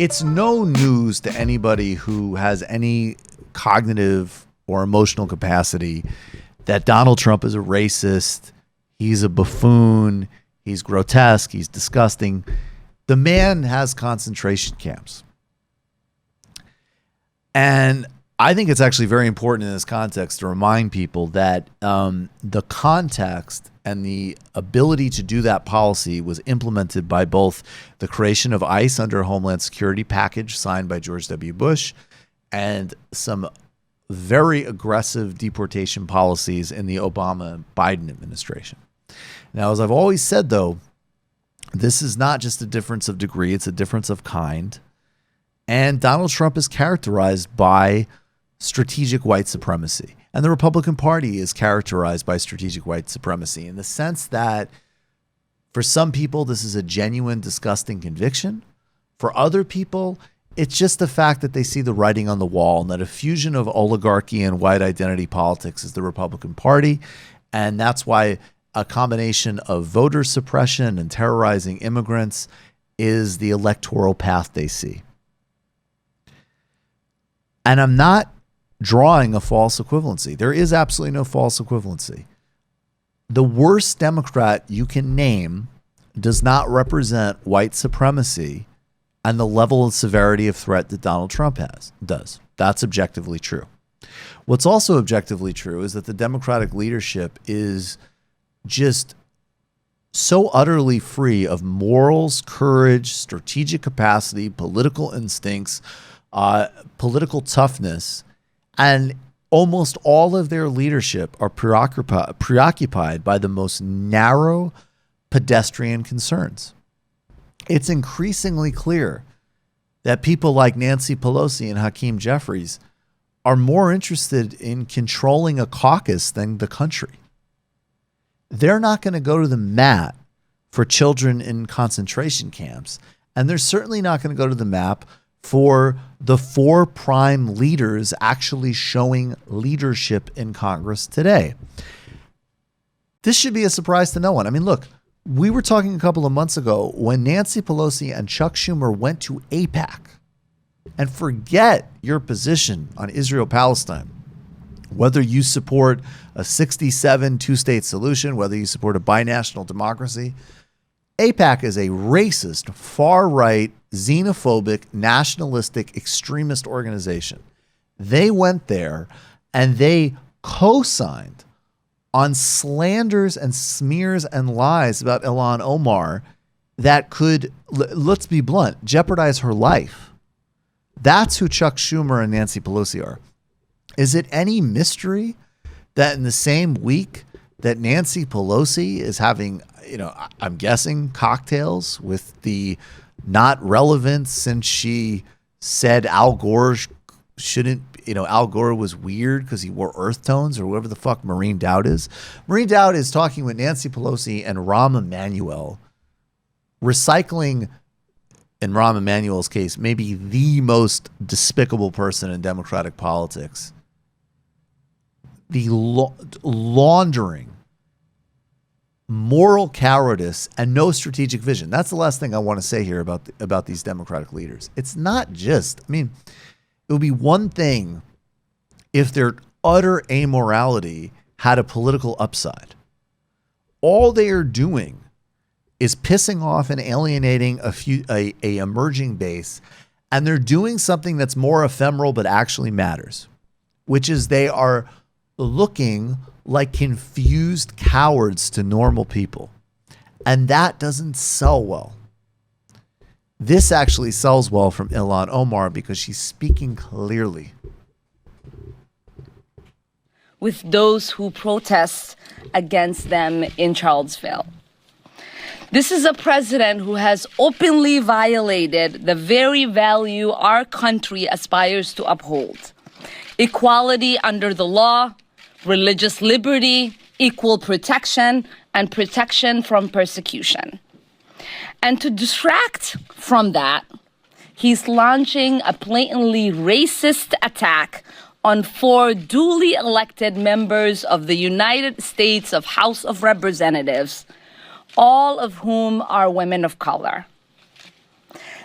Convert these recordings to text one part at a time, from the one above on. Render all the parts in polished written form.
It's no news to anybody who has any cognitive or emotional capacity that Donald Trump is a racist, he's a buffoon, he's grotesque, he's disgusting. The man has concentration camps. And I think it's actually very important in this context to remind people that the context and the ability to do that policy was implemented by both the creation of ICE under a Homeland Security package signed by George W. Bush and some very aggressive deportation policies in the Obama-Biden administration. Now, as I've always said, though, this is not just a difference of degree, it's a difference of kind. And Donald Trump is characterized by strategic white supremacy. And the Republican Party is characterized by strategic white supremacy in the sense that for some people, this is a genuine, disgusting conviction. For other people, it's just the fact that they see the writing on the wall and that a fusion of oligarchy and white identity politics is the Republican Party. And that's why a combination of voter suppression and terrorizing immigrants is the electoral path they see. And I'm not drawing a false equivalency. There is absolutely no false equivalency. The worst Democrat you can name does not represent white supremacy and the level of severity of threat that Donald Trump does. That's objectively true. What's also objectively true is that the Democratic leadership is just so utterly free of morals, courage, strategic capacity, political instincts, political toughness, and almost all of their leadership are preoccupied by the most narrow pedestrian concerns. It's increasingly clear that people like Nancy Pelosi and Hakeem Jeffries are more interested in controlling a caucus than the country. They're not going to go to the mat for children in concentration camps, and they're certainly not going to go to the mat for the four prime leaders actually showing leadership in Congress today. This should be a surprise to no one. I mean, look, we were talking a couple of months ago when Nancy Pelosi and Chuck Schumer went to AIPAC, and forget your position on Israel-Palestine, whether you support a 67 two-state solution, whether you support a binational democracy. AIPAC is a racist, far-right, xenophobic, nationalistic, extremist organization. They went there and they co-signed on slanders and smears and lies about Ilhan Omar that could, let's be blunt, jeopardize her life. That's who Chuck Schumer and Nancy Pelosi are. Is it any mystery that in the same week that Nancy Pelosi is having, I'm guessing, cocktails with the not relevant since she said Al Gore shouldn't, Al Gore was weird because he wore earth tones or whatever the fuck Maureen Dowd is. Maureen Dowd is talking with Nancy Pelosi and Rahm Emanuel, recycling, in Rahm Emanuel's case, maybe the most despicable person in Democratic politics. The laundering, moral cowardice, and no strategic vision. That's the last thing I want to say here about these Democratic leaders. It's not just, it would be one thing if their utter amorality had a political upside. All they are doing is pissing off and alienating a emerging base, and they're doing something that's more ephemeral but actually matters, which is they are looking like confused cowards to normal people. And that doesn't sell well. This actually sells well from Ilhan Omar because she's speaking clearly. With those who protest against them in Charlottesville. This is a president who has openly violated the very value our country aspires to uphold. Equality under the law, religious liberty, equal protection, and protection from persecution. And to distract from that, he's launching a blatantly racist attack on 4 duly elected members of the United States of House of Representatives, all of whom are women of color.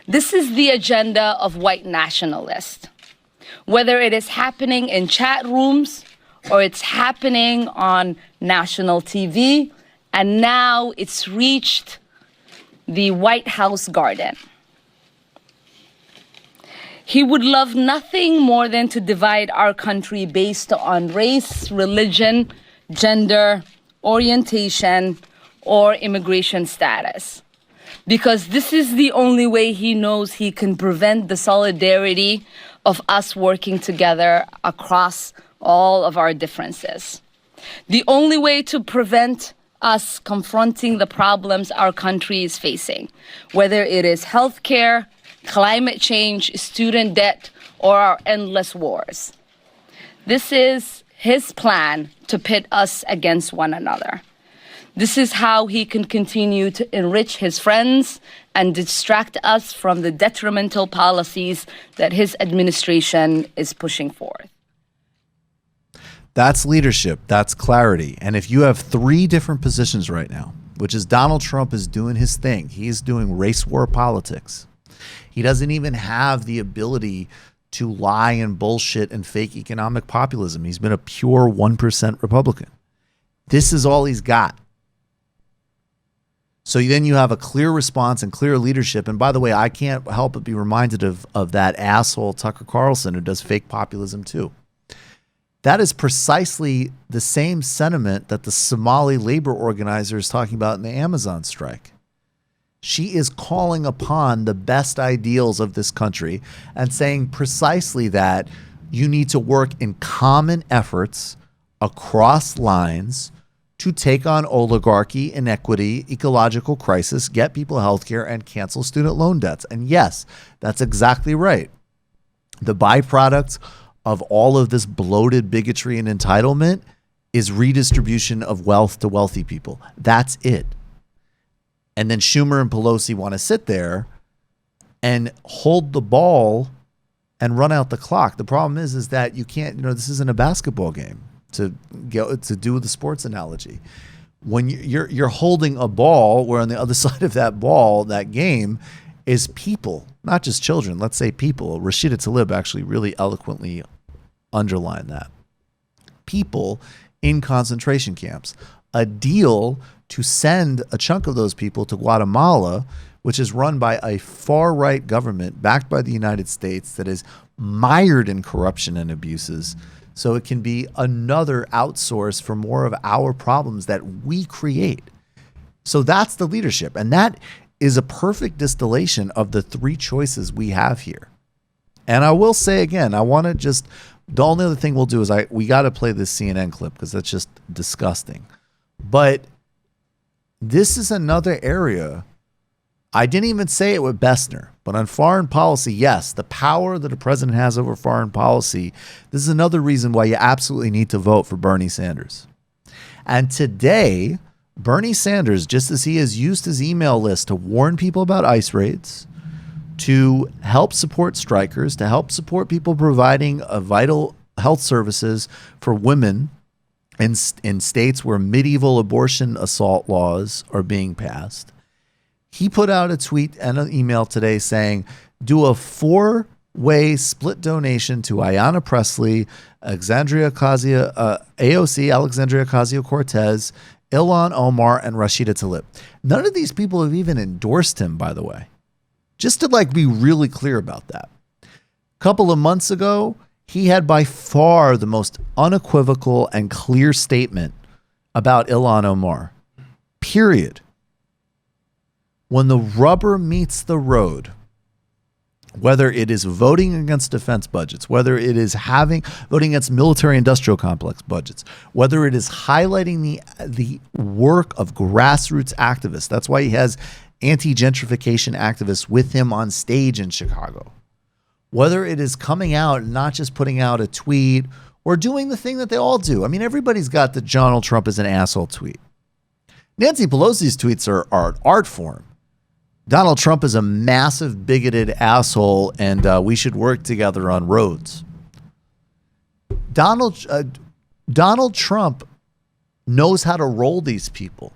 This is the agenda of white nationalists. Whether it is happening in chat rooms or it's happening on national TV, and now it's reached the White House garden. He would love nothing more than to divide our country based on race, religion, gender, orientation, or immigration status. Because this is the only way he knows he can prevent the solidarity of us working together across all of our differences. The only way to prevent us confronting the problems our country is facing, whether it is healthcare, climate change, student debt, or our endless wars. This is his plan to pit us against one another. This is how he can continue to enrich his friends and distract us from the detrimental policies that his administration is pushing forth. That's leadership. That's clarity. And if you have three different positions right now, which is Donald Trump is doing his thing. He's doing race war politics. He doesn't even have the ability to lie and bullshit and fake economic populism. He's been a pure 1% Republican. This is all he's got. So then you have a clear response and clear leadership. And by the way, I can't help but be reminded of that asshole Tucker Carlson who does fake populism too. That is precisely the same sentiment that the Somali labor organizer is talking about in the Amazon strike. She is calling upon the best ideals of this country and saying precisely that you need to work in common efforts across lines to take on oligarchy, inequity, ecological crisis, get people health care, and cancel student loan debts. And yes, that's exactly right. The byproduct of all of this bloated bigotry and entitlement is redistribution of wealth to wealthy people. That's it. And then Schumer and Pelosi want to sit there and hold the ball and run out the clock. The problem is that you can't, this isn't a basketball game to do the sports analogy. When you're holding a ball where on the other side of that ball, that game is people, not just children. Let's say people. Rashida Tlaib actually really eloquently underlined that. People in concentration camps. A deal to send a chunk of those people to Guatemala, which is run by a far-right government backed by the United States that is mired in corruption and abuses, so it can be another outsource for more of our problems that we create. So that's the leadership. And that is a perfect distillation of the three choices we have here. And I will say again, the only other thing we'll do is we got to play this CNN clip because that's just disgusting. But this is another area. I didn't even say it with Bessner, but on foreign policy, yes, the power that a president has over foreign policy, this is another reason why you absolutely need to vote for Bernie Sanders. And today, Bernie Sanders, just as he has used his email list to warn people about ICE raids, to help support strikers, to help support people providing vital health services for women in states where medieval abortion assault laws are being passed. He put out a tweet and an email today saying, do a 4-way split donation to Ayanna Pressley, AOC, Alexandria Ocasio-Cortez, Ilhan Omar, and Rashida Tlaib. None of these people have even endorsed him, by the way. Just to be really clear about that. A couple of months ago, he had by far the most unequivocal and clear statement about Ilhan Omar. Period. When the rubber meets the road, whether it is voting against defense budgets, whether it is voting against military industrial complex budgets, whether it is highlighting the work of grassroots activists, that's why he has anti-gentrification activists with him on stage in Chicago. Whether it is coming out and not just putting out a tweet or doing the thing that they all do. I mean, everybody's got the Donald Trump is an asshole tweet. Nancy Pelosi's tweets are art form. Donald Trump is a massive bigoted asshole and we should work together on roads. Donald Trump knows how to roll these people.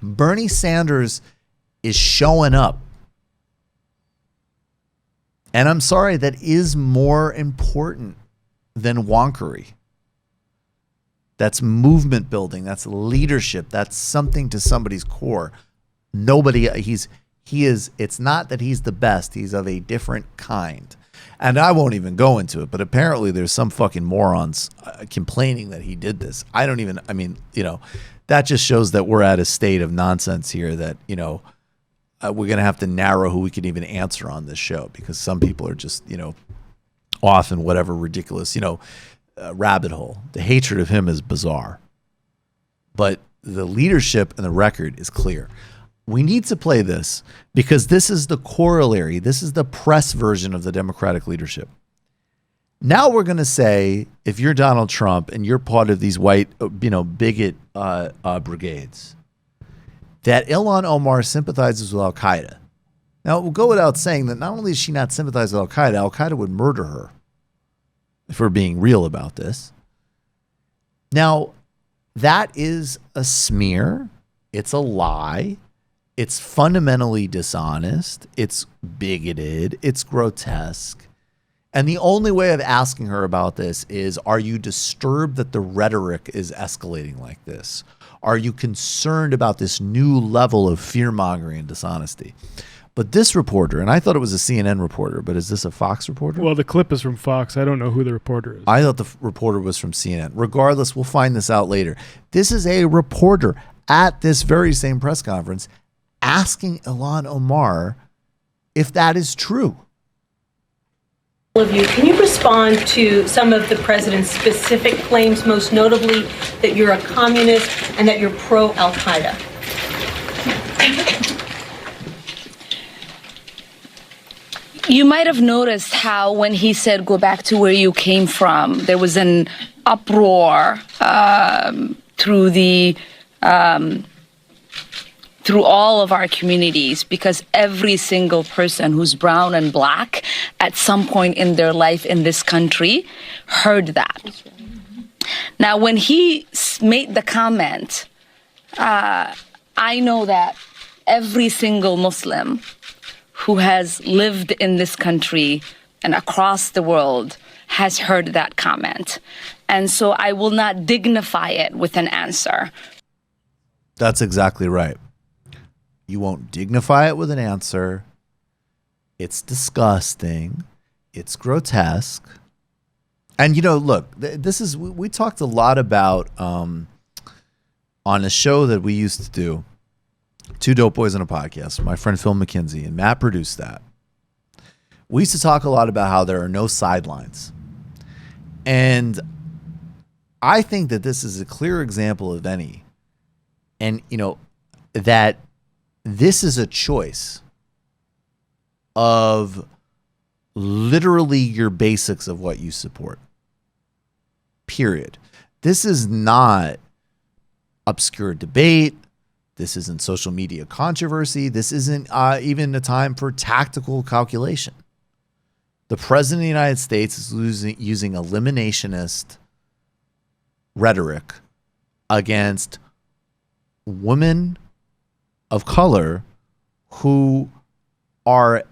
Bernie Sanders is showing up And I'm sorry, that is more important than wonkery. That's movement building. That's leadership. That's something to somebody's core. It's not that he's the best. He's of a different kind. And I won't even go into it, but apparently there's some fucking morons complaining that he did this. That just shows that we're at a state of nonsense here that, we're going to have to narrow who we can even answer on this show, because some people are just, off in whatever ridiculous, rabbit hole. The hatred of him is bizarre. But the leadership and the record is clear. We need to play this because this is the corollary. This is the press version of the Democratic leadership. Now we're going to say, if you're Donald Trump and you're part of these white, bigot brigades, that Ilhan Omar sympathizes with Al-Qaeda. Now, it will go without saying that not only does she not sympathize with Al-Qaeda, Al-Qaeda would murder her, if we're being real about this. Now, that is a smear. It's a lie. It's fundamentally dishonest. It's bigoted. It's grotesque. And the only way of asking her about this is, are you disturbed that the rhetoric is escalating like this? Are you concerned about this new level of fear-mongering and dishonesty? But this reporter, and I thought it was a CNN reporter, but is this a Fox reporter? Well, the clip is from Fox. I don't know who the reporter is. I thought the reporter was from CNN. Regardless, we'll find this out later. This is a reporter at this very same press conference asking Ilhan Omar if that is true. Of you, can you respond to some of the president's specific claims, most notably that you're a communist and that you're pro-Al-Qaeda? You might have noticed how when he said, go back to where you came from, there was an uproar through all of our communities, because every single person who's brown and black at some point in their life in this country heard that. Now, when he made the comment, I know that every single Muslim who has lived in this country and across the world has heard that comment. And so I will not dignify it with an answer. That's exactly right. You won't dignify it with an answer. It's disgusting. It's grotesque. And, look, we talked a lot about, on a show that we used to do, Two Dope Boys on a Podcast, my friend Phil McKenzie, and Matt produced that. We used to talk a lot about how there are no sidelines. And I think that this is a clear example of any. And, that this is a choice of literally your basics of what you support. Period. This is not obscure debate. This isn't social media controversy. This isn't even a time for tactical calculation. The president of the United States is using eliminationist rhetoric against women of color who are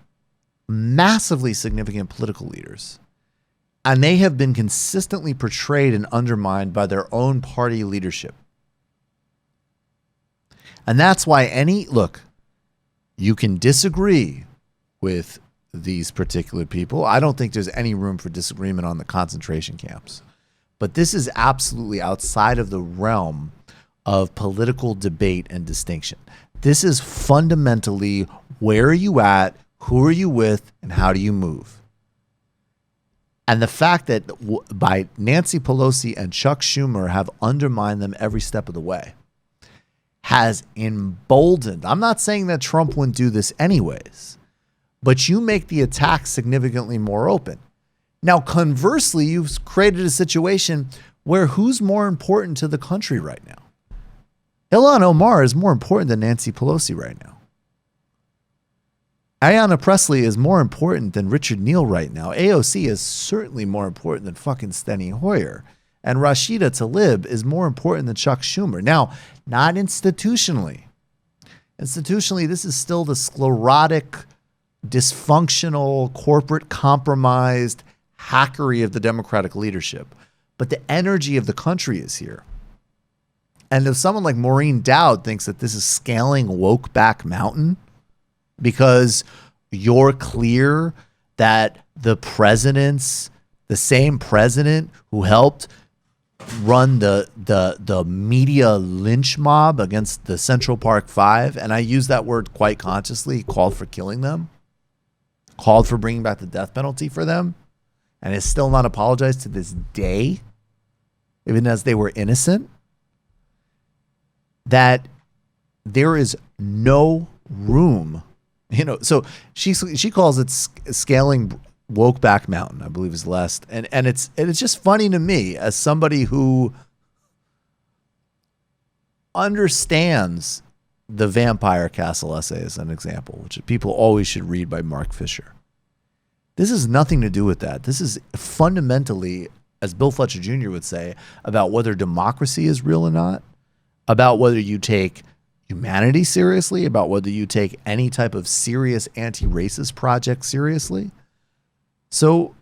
massively significant political leaders. And they have been consistently portrayed and undermined by their own party leadership. And that's why you can disagree with these particular people. I don't think there's any room for disagreement on the concentration camps. But this is absolutely outside of the realm of political debate and distinction. This is fundamentally, where are you at, who are you with, and how do you move? And the fact that by Nancy Pelosi and Chuck Schumer have undermined them every step of the way has emboldened. I'm not saying that Trump wouldn't do this anyways, but you make the attack significantly more open. Now, conversely, you've created a situation where who's more important to the country right now? Ilhan Omar is more important than Nancy Pelosi right now. Ayanna Pressley is more important than Richard Neal right now. AOC is certainly more important than fucking Steny Hoyer. And Rashida Tlaib is more important than Chuck Schumer. Now, not institutionally. Institutionally, this is still the sclerotic dysfunctional, corporate compromised hackery of the Democratic leadership. But the energy of the country is here. And if someone like Maureen Dowd thinks that this is scaling woke back mountain because you're clear that the same president who helped run the media lynch mob against the Central Park Five, and I use that word quite consciously, called for killing them, called for bringing back the death penalty for them, and has still not apologized to this day, even as they were innocent, that there is no room, so she calls it scaling woke back mountain, I believe is last. And it's just funny to me as somebody who understands the Vampire Castle essay as an example, which people always should read by Mark Fisher. This has nothing to do with that. This is fundamentally, as Bill Fletcher Jr. would say, about whether democracy is real or not, about whether you take humanity seriously, about whether you take any type of serious anti-racist project seriously. So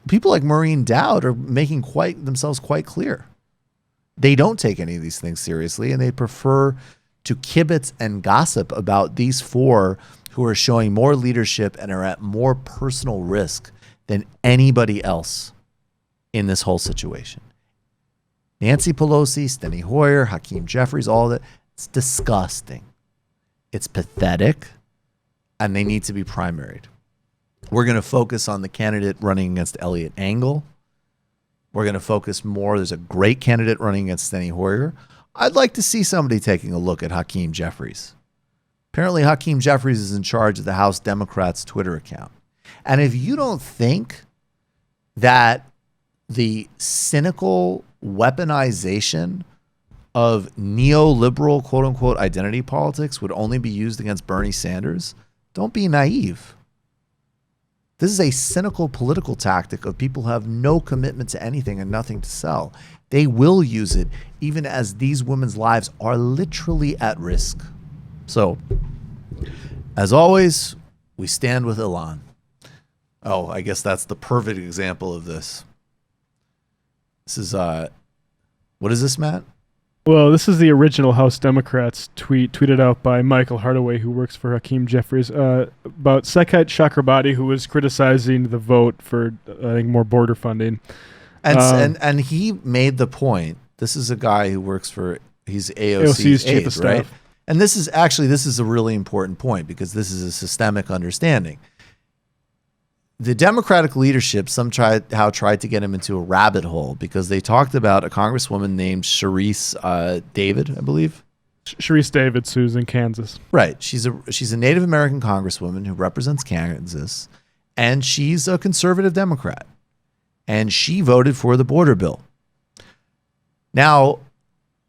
people like Maureen Dowd are making themselves quite clear. They don't take any of these things seriously, and they prefer to kibitz and gossip about these four who are showing more leadership and are at more personal risk than anybody else in this whole situation. Nancy Pelosi, Steny Hoyer, Hakeem Jeffries, all of that. It's disgusting. It's pathetic, and they need to be primaried. We're going to focus on the candidate running against Elliot Engel. We're going to focus more. There's a great candidate running against Steny Hoyer. I'd like to see somebody taking a look at Hakeem Jeffries. Apparently, Hakeem Jeffries is in charge of the House Democrats' Twitter account. And if you don't think that the cynical weaponization of neoliberal, quote unquote, identity politics would only be used against Bernie Sanders, don't be naive. This is a cynical political tactic of people who have no commitment to anything and nothing to sell. They will use it even as these women's lives are literally at risk. So, as always, we stand with Ilhan. Oh, I guess that's the perfect example of this. This is, what is this, Matt? Well, this is the original House Democrats tweeted out by Michael Hardaway, who works for Hakeem Jeffries, about Saikat Chakrabarti, who was criticizing the vote for, I think, more border funding. And he made the point. This is a guy who works for, he's AOC's chief aide, of right? staff. And this is a really important point because this is a systemic understanding. The Democratic leadership tried to get him into a rabbit hole because they talked about a congresswoman named Sharice David, I believe. Sharice Davids, who's in Kansas. Right. She's a Native American congresswoman who represents Kansas, and she's a conservative Democrat. And she voted for the border bill. Now,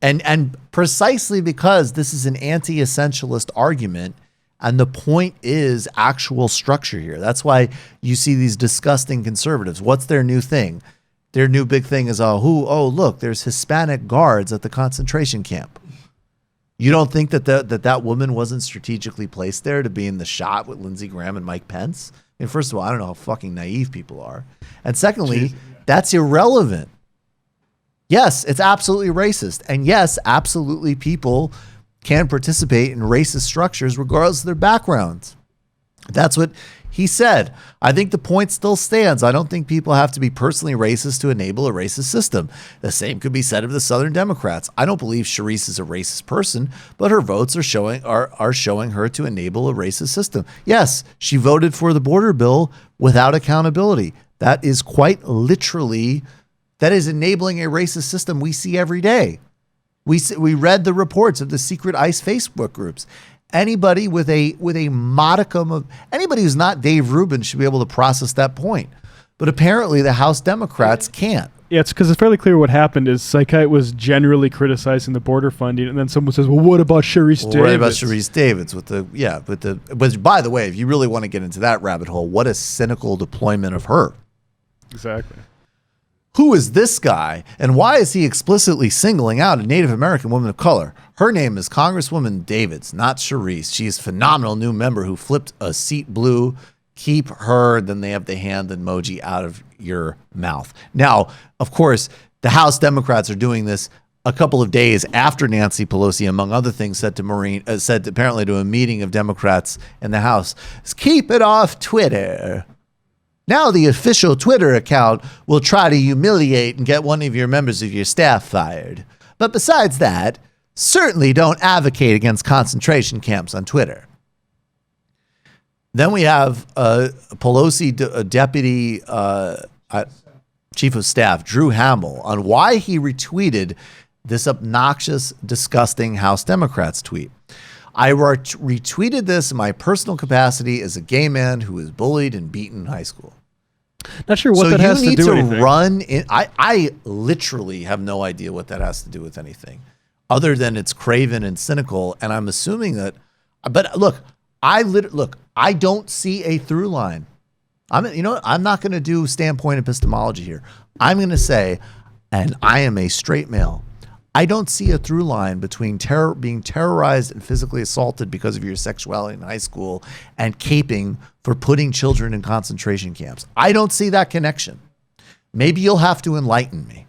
and precisely because this is an anti-essentialist argument, and the point is actual structure here. That's why you see these disgusting conservatives. What's their new thing? Their new big thing is, look, there's Hispanic guards at the concentration camp. You don't think that woman wasn't strategically placed there to be in the shot with Lindsey Graham and Mike Pence? I mean, first of all, I don't know how fucking naive people are. And secondly, that's irrelevant. Yes, it's absolutely racist. And yes, absolutely people can participate in racist structures regardless of their backgrounds. That's what he said. I think the point still stands. I don't think people have to be personally racist to enable a racist system. The same could be said of the Southern Democrats. I don't believe Sharice is a racist person, but her votes are showing her to enable a racist system. Yes, she voted for the border bill without accountability. That is quite literally, that is enabling a racist system we see every day. We read the reports of the secret ICE Facebook groups. Anybody with a modicum of, anybody who's not Dave Rubin should be able to process that point. But apparently the House Democrats can't. Yeah, it's because it's fairly clear what happened is Saikat was generally criticizing the border funding, and then someone says, well, what about Sharice Davids? What about Sharice Davids but by the way, if you really want to get into that rabbit hole, what a cynical deployment of her. Exactly. Who is this guy, and why is he explicitly singling out a Native American woman of color? Her name is Congresswoman Davids, not Sharice. She is a phenomenal new member who flipped a seat blue keep her, then they have the hand emoji out of your mouth. Now, of course, the House Democrats are doing this a couple of days after Nancy Pelosi, among other things, said apparently to a meeting of Democrats in the House, keep it off Twitter. Now the official Twitter account will try to humiliate and get one of your members of your staff fired. But besides that, certainly don't advocate against concentration camps on Twitter. Then we have Pelosi Deputy Chief of Staff Drew Hamill on why he retweeted this obnoxious, disgusting House Democrats tweet. I retweeted this in my personal capacity as a gay man who was bullied and beaten in high school. Not sure what that has to do with anything. Run in, I literally have no idea what that has to do with anything other than it's craven and cynical. And I'm assuming that, but look, I don't see a through line. I'm not going to do standpoint epistemology here. I'm going to say, and I am a straight male, I don't see a through line between being terrorized and physically assaulted because of your sexuality in high school and caping for putting children in concentration camps. I don't see that connection. Maybe you'll have to enlighten me.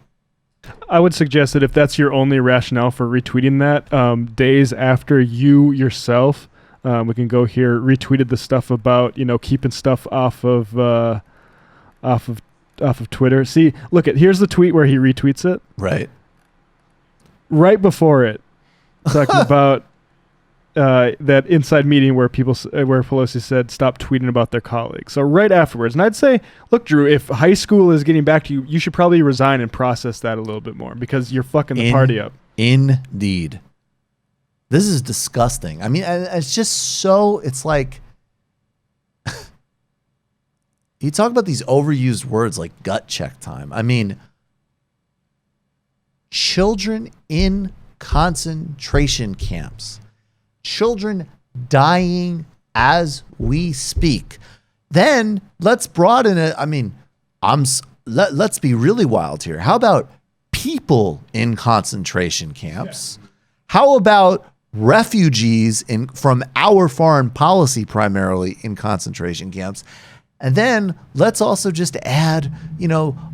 I would suggest that if that's your only rationale for retweeting that, days after you yourself, we can go here, retweeted the stuff about, keeping stuff off of Twitter. See, here's the tweet where he retweets it. Right before it, talking about that inside meeting where Pelosi said stop tweeting about their colleagues. So right afterwards, and I'd say, look, Drew, if high school is getting back to you, you should probably resign and process that a little bit more because you're fucking the party up. Indeed. This is disgusting. I mean, it's just so, it's like, you talk about these overused words like gut check time. I mean, children in concentration camps, children dying as we speak. Then let's broaden it. I mean, let's be really wild here. How about people in concentration camps? How about refugees from our foreign policy, primarily in concentration camps? And then let's also just add,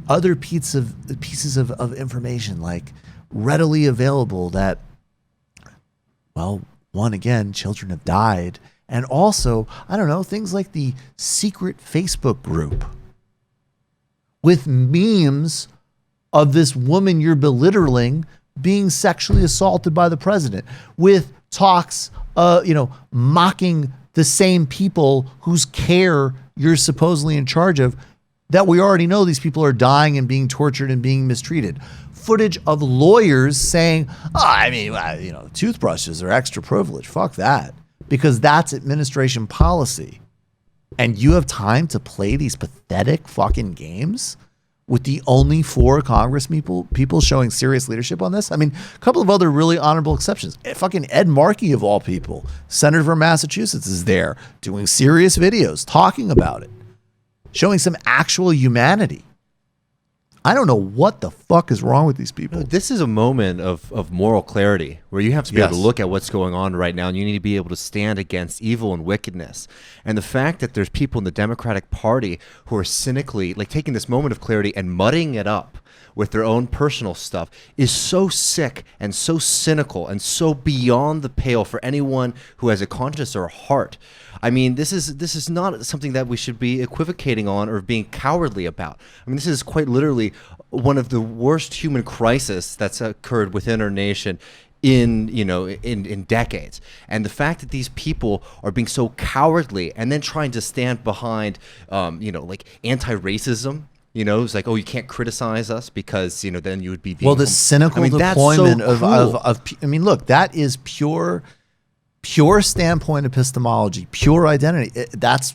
other pieces of information like readily available that, well, one, again, children have died. And also, I don't know, things like the secret Facebook group with memes of this woman you're belittling being sexually assaulted by the president, with talks, mocking the same people whose care you're supposedly in charge of, that we already know these people are dying and being tortured and being mistreated. Footage of lawyers saying, toothbrushes are extra privilege. Fuck that. Because that's administration policy. And you have time to play these pathetic fucking games with the only 4 Congress people showing serious leadership on this? I mean, a couple of other really honorable exceptions. Fucking Ed Markey, of all people, senator from Massachusetts, is there doing serious videos, talking about it, showing some actual humanity. I don't know what the fuck is wrong with these people. This is a moment of moral clarity where you have to be able to look at what's going on right now, and you need to be able to stand against evil and wickedness. And the fact that there's people in the Democratic Party who are cynically taking this moment of clarity and muddying it up with their own personal stuff is so sick and so cynical and so beyond the pale for anyone who has a conscience or a heart. I mean, this is not something that we should be equivocating on or being cowardly about. I mean, this is quite literally one of the worst human crises that's occurred within our nation in decades. And the fact that these people are being so cowardly and then trying to stand behind, anti-racism. It's like, you can't criticize us because, then you would be being... Well, the cynical deployment of look, that is pure standpoint epistemology, pure identity. That's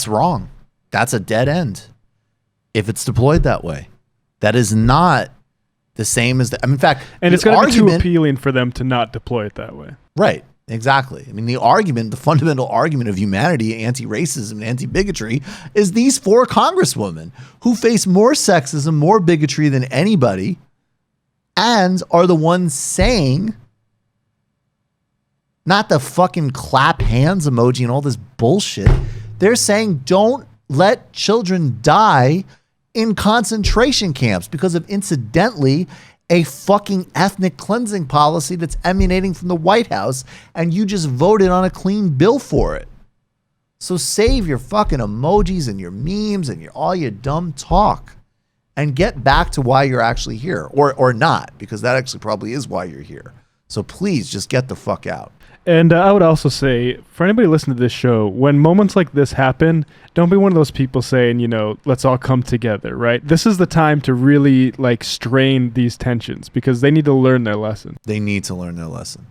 wrong. That's a dead end if it's deployed that way. That is not the same as in fact, and it's going to be too appealing for them to not deploy it that way. Right. Exactly. I mean, the fundamental argument of humanity, anti-racism, and anti-bigotry is these 4 congresswomen who face more sexism, more bigotry than anybody, and are the ones saying, not the fucking clap hands emoji and all this bullshit. They're saying don't let children die in concentration camps because of, incidentally, a fucking ethnic cleansing policy that's emanating from the White House, and you just voted on a clean bill for it. So save your fucking emojis and your memes and all your dumb talk and get back to why you're actually here, or not, because that actually probably is why you're here. So please just get the fuck out. And I would also say, for anybody listening to this show, when moments like this happen, don't be one of those people saying, you know, let's all come together, right? This is the time to really like strain these tensions because they need to learn their lesson. They need to learn their lesson.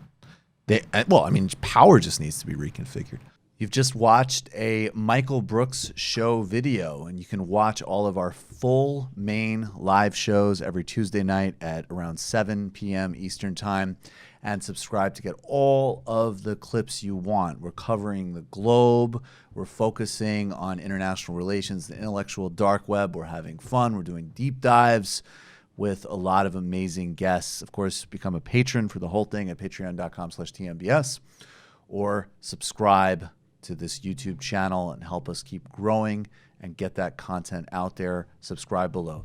Power just needs to be reconfigured. You've just watched a Michael Brooks show video, and you can watch all of our full main live shows every Tuesday night at around 7 p.m. Eastern Time, and subscribe to get all of the clips you want. We're covering the globe. We're focusing on international relations, the intellectual dark web. We're having fun. We're doing deep dives with a lot of amazing guests. Of course, become a patron for the whole thing at patreon.com/TMBS, or subscribe to this YouTube channel and help us keep growing and get that content out there. Subscribe below.